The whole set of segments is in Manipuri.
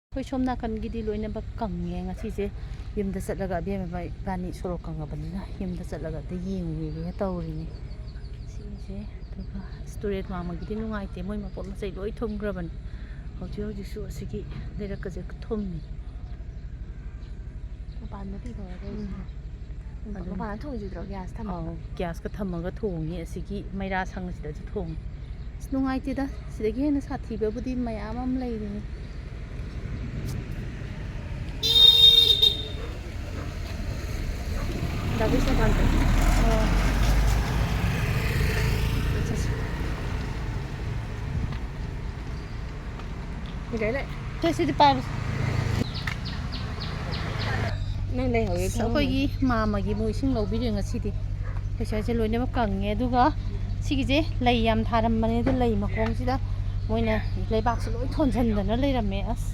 ꯑꯩꯈꯣꯏ ꯁꯣꯝ ꯅꯥꯀꯟꯒꯤꯗꯤ ꯂꯣꯏꯅꯃꯛ ꯀꯪꯉꯦ ꯉꯁꯤꯁꯦ ꯌꯨꯝꯗ ꯆꯠꯂꯒ ꯑꯕꯦꯝꯃ ꯏꯕꯥꯅꯤ ꯁꯣꯔꯣꯛ ꯀꯪꯉꯕꯅꯤꯅ ꯌꯨꯝꯗ ꯆꯠꯂꯒ ꯑꯝꯇ ꯌꯦꯡꯉꯨꯒꯦ ꯇꯧꯔꯤꯅꯤ ꯁꯤꯁꯦ ꯑꯗꯨꯒ ꯇꯨꯔꯦꯟ ꯋꯥꯡꯃꯒꯤꯗꯤ ꯅꯨꯡꯉꯥꯏꯇꯦ ꯃꯣꯏ ꯃꯄꯣꯠ ꯃꯆꯩ ꯂꯣꯏ ꯊꯨꯝꯈ꯭ꯔꯕꯅꯤ ꯍꯧꯖꯤꯛꯁꯨ ꯑꯁꯤꯒꯤ ꯂꯩꯔꯛꯀꯁꯦ ꯊꯨꯝꯃꯤ ꯃꯄꯥꯟꯗ ꯃꯄꯥꯟꯗ ꯊꯣꯡꯉꯤꯗ꯭ꯔꯣ ꯒ꯭ꯌꯥꯁ ꯊꯝꯃꯒ ꯒ꯭ꯌꯥꯁꯀ ꯊꯝꯃꯒ ꯊꯣꯡꯉꯤ ꯑꯁꯤꯒꯤ ꯃꯩꯔꯥ ꯁꯪꯁꯤꯗꯁꯨ ꯊꯣꯡꯉꯤ ꯑꯁ ꯅꯨꯡꯉꯥꯏꯇꯦꯗ ꯁꯤꯗꯒꯤ ꯍꯦꯟꯅ ꯁꯥꯊꯤꯕꯕꯨꯗꯤ ꯃꯌꯥꯝ ꯑꯃ ꯂꯩꯔꯤꯅꯤ ꯗꯥꯕꯤꯁ ꯃꯄꯥꯟꯗ ꯁꯤꯗꯤ ꯄꯥꯏꯕ ꯅꯪ ꯂꯩꯍꯧꯋꯦ ꯑꯩꯈꯣꯏꯒꯤ ꯃꯥꯝꯃꯒꯤ ꯃꯣꯏ ꯏꯁꯤꯡ ꯂꯧꯕꯤꯔꯦ ꯉꯁꯤꯗꯤ ꯄꯩꯁꯥꯁꯦ ꯂꯣꯏꯅꯃꯛ ꯀꯪꯉꯦ ꯑꯗꯨꯒ ꯁꯤꯒꯤꯁꯦ ꯂꯩ ꯌꯥꯝ ꯊꯥꯔꯝꯕꯅꯦ ꯑꯗꯨ ꯂꯩ ꯃꯈꯣꯡꯁꯤꯗ ꯃꯣꯏꯅ ꯂꯩꯕꯥꯛꯁꯦ ꯂꯣꯏ ꯊꯣꯟꯖꯟꯗꯅ ꯂꯩꯔꯝꯃꯦ ꯑꯁ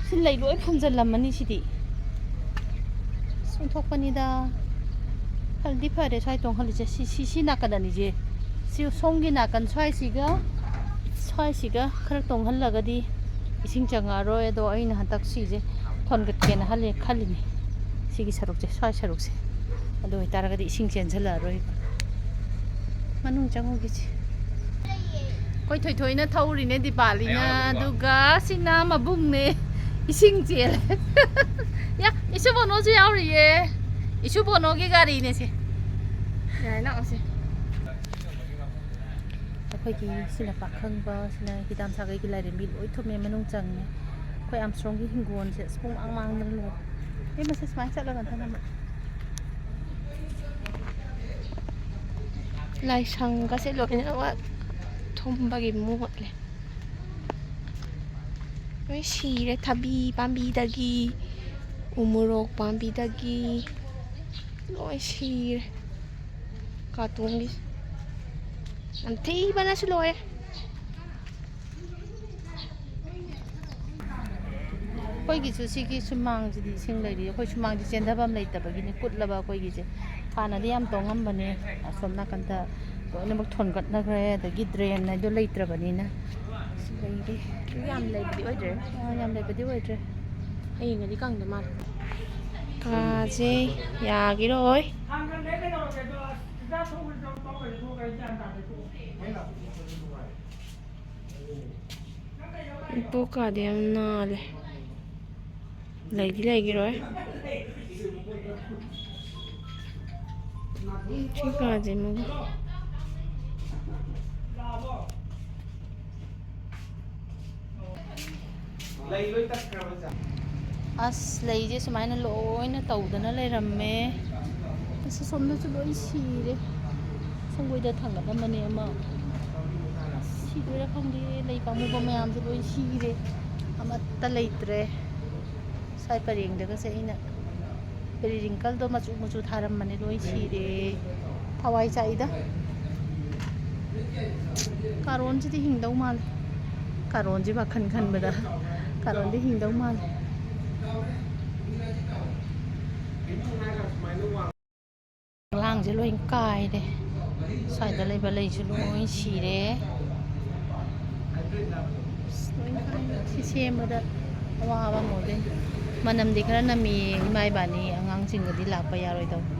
ꯁꯤ ꯂꯩ ꯂꯣꯏ ꯐꯨꯝꯖꯤꯜꯂꯝꯃꯅꯤ ꯁꯤꯗꯤ ꯆꯣꯡꯊꯣꯛꯄꯅꯤꯗ ꯈꯔꯗꯤ ꯐꯔꯦ ꯁ꯭ꯋꯥꯏ ꯇꯣꯡꯍꯜꯂꯤꯁꯦ ꯁꯤ ꯅꯥꯀꯟ ꯑꯅꯤꯁꯦ ꯁꯤ ꯁꯣꯝꯒꯤ ꯅꯥꯀꯟ ꯁ꯭ꯋꯥꯏꯁꯤꯒ ꯈꯔ ꯇꯣꯡꯍꯜꯂꯒꯗꯤ ꯏꯁꯤꯡ ꯆꯪꯉꯛꯑꯔꯣꯏ ꯑꯗꯣ ꯑꯩꯅ ꯍꯟꯗꯛ ꯁꯤꯁꯦ ꯊꯣꯟꯒꯠꯀꯦꯅ ꯈꯜꯂꯤꯅꯤ ꯁꯤꯒꯤ ꯁꯔꯨꯛꯁꯦ ꯁ꯭ꯋꯥꯏ ꯁꯔꯨꯛꯁꯦ ꯑꯗꯨ ꯑꯣꯏꯇꯥꯔꯒꯗꯤ ꯏꯁꯤꯡ ꯆꯦꯟꯁꯤꯜꯂꯛꯑꯔꯣꯏꯕ ꯃꯅꯨꯡ ꯆꯪꯉꯨꯒꯤꯁꯦ ꯑꯩꯈꯣꯏ ꯊꯣꯏꯊꯣꯏꯅ ꯊꯧꯔꯤꯅꯦ ꯗꯤꯄꯥꯂꯤꯅ ꯑꯗꯨꯒ ꯁꯤꯅ ꯃꯕꯨꯡꯅꯦ ꯏꯁꯤꯡ ꯆꯦꯜꯂꯦ ꯌꯥ ꯏꯁꯨ ꯕꯣꯅꯣꯁꯨ ꯌꯥꯎꯔꯤꯌꯦ ꯏꯁꯨ ꯕꯣꯅꯣꯒꯤ ꯒꯥꯔꯤꯅꯦ ꯁꯦ ꯌꯥꯔꯦ ꯂꯥꯛꯑꯣꯁꯦ ꯑꯩꯈꯣꯏꯒꯤ ꯁꯤꯅ ꯄꯥꯈꯪꯕ ꯁꯤꯅ ꯍꯤꯗꯥꯝ ꯁꯥꯒꯩꯒꯤ ꯂꯥꯏꯔꯦꯝꯕꯤ ꯂꯣꯏ ꯊꯨꯝꯃꯦ ꯃꯅꯨꯡ ꯆꯪꯉꯦ ꯑꯩꯈꯣꯏ ꯑꯥꯝꯁꯇ꯭ꯔꯣꯡꯒꯤ ꯍꯤꯡꯒꯣꯜꯁꯦ ꯑꯁ ꯄꯨꯡꯃꯥꯡ ꯃꯥꯡꯗꯅ ꯂꯣꯏꯔꯦ ꯃꯁꯤ ꯁꯨꯃꯥꯏꯅ ꯆꯠꯂꯒ ꯊꯅꯝꯕ ꯂꯥꯏꯁꯪꯒꯁꯦ ꯂꯣꯏꯅꯃꯛ ꯊꯨꯝꯕꯒꯤ ꯃꯣꯠꯂꯦ ꯂꯣꯏ ꯁꯤꯔꯦ ꯊꯕꯤ ꯄꯥꯝꯕꯤꯗꯒꯤ ꯎꯃꯣꯔꯣꯛ ꯄꯥꯝꯕꯤꯗꯒꯤ ꯂꯣꯏ ꯁꯤꯔꯦ ꯀꯥꯔꯇꯨꯟꯒꯤ ꯌꯥꯝꯊꯤꯕꯅꯁꯨ ꯂꯣꯏꯔꯦ ꯑꯩꯈꯣꯏꯒꯤꯁꯨ ꯁꯤꯒꯤ ꯁꯨꯃꯥꯡꯁꯤꯗꯤ ꯏꯁꯤꯡ ꯂꯩꯔꯤ ꯑꯩꯈꯣꯏ ꯁꯨꯃꯥꯡꯁꯤ ꯆꯦꯟꯊꯐꯝ ꯂꯩꯇꯕꯒꯤꯅꯤ ꯀꯨꯠꯂꯕ ꯑꯩꯈꯣꯏꯒꯤꯁꯦ ꯍꯥꯟꯅꯗꯤ ꯌꯥꯝ ꯇꯣꯡꯉꯝꯕꯅꯦ ꯑꯁꯣꯝ ꯅꯥꯀꯟꯗ ꯂꯣꯏꯅꯃꯛ ꯊꯣꯟꯒꯠꯅꯈ꯭ꯔꯦ ꯑꯗꯒꯤ ꯗ꯭ꯔꯦꯟ ꯍꯥꯏꯗꯣ ꯂꯩꯇ꯭ꯔꯕꯅꯤꯅ ꯂꯩꯔꯤ ꯌꯥꯝ ꯂꯩꯕꯗꯤ ꯑꯣꯏꯗ꯭ꯔꯦ ꯌꯥꯝ ꯂꯩꯕꯗꯤ ꯑꯣꯏꯗ꯭ꯔꯦ ꯍꯌꯦꯡꯒꯗꯤ ꯀꯪꯗ ꯃꯥꯜꯂꯦ ꯀꯥꯁꯦ ꯌꯥꯈꯤꯔꯣꯏ ꯄꯣꯛꯀꯥꯗꯤ ꯌꯥꯝ ꯅꯥꯜꯂꯦ ꯂꯩꯗꯤ ꯂꯩꯈꯤꯔꯣꯏ ꯁꯤ ꯀꯥꯁꯦ ꯑꯁ ꯂꯩꯁꯦ ꯁꯨꯃꯥꯏꯅ ꯂꯣꯏꯅ ꯇꯧꯗꯅ ꯂꯩꯔꯝꯃꯦ ꯑꯁ ꯁꯣꯝꯗꯁꯨ ꯂꯣꯏ ꯁꯤꯔꯦ ꯁꯪꯒꯣꯏꯗ ꯊꯥꯡꯒꯠꯂꯝꯕꯅꯦ ꯑꯃ ꯑꯁ ꯁꯤꯗꯣꯏꯔꯥ ꯈꯪꯗꯦ ꯂꯩ ꯄꯥꯝꯃꯨꯕ ꯃꯌꯥꯝꯁꯦ ꯂꯣꯏ ꯁꯤꯔꯦ ꯑꯃꯠꯇ ꯂꯩꯇ꯭ꯔꯦ ꯁ꯭ꯋꯥꯏ ꯄꯔꯦꯡꯗꯒꯁꯦ ꯑꯩꯅ ꯄꯦꯔꯤꯔꯤꯡꯀꯜꯗꯣ ꯃꯆꯨ ꯃꯆꯨ ꯊꯥꯔꯝꯕꯅꯦ ꯂꯣꯏ ꯁꯤꯔꯦ ꯊꯋꯥꯏ ꯆꯥꯛꯏꯗ ꯀꯥꯔꯣꯟꯁꯤꯗꯤ ꯍꯤꯡꯗꯧ ꯃꯥꯜꯂꯦ ꯀꯥꯔꯣꯟꯁꯤ ꯋꯥꯈꯜ ꯈꯟꯕꯗ ꯀꯥꯔꯣꯟꯗꯤ ꯍꯤꯡꯗꯧ ꯃꯥꯜꯂꯦ ꯐꯛꯂꯥꯡꯁꯦ ꯂꯣꯏ ꯀꯥꯏꯔꯦ ꯁ꯭ꯋꯥꯏꯗ ꯂꯩꯕ ꯂꯩꯁꯨ ꯂꯣꯏ ꯁꯤꯔꯦ ꯂꯣꯏ ꯀꯥꯏꯔꯦ ꯁꯤ ꯁꯦꯝꯕꯗ ꯑꯋꯥꯕ ꯑꯃ ꯑꯣꯏꯗꯣꯏꯅꯤ ꯃꯅꯝꯗꯤ ꯈꯔ ꯅꯝꯃꯤ ꯏꯃꯥ ꯏꯕꯥꯅꯤ ꯑꯉꯥꯡꯁꯤꯡꯒꯗꯤ ꯂꯥꯛꯄ ꯌꯥꯔꯣꯏꯗꯧꯕ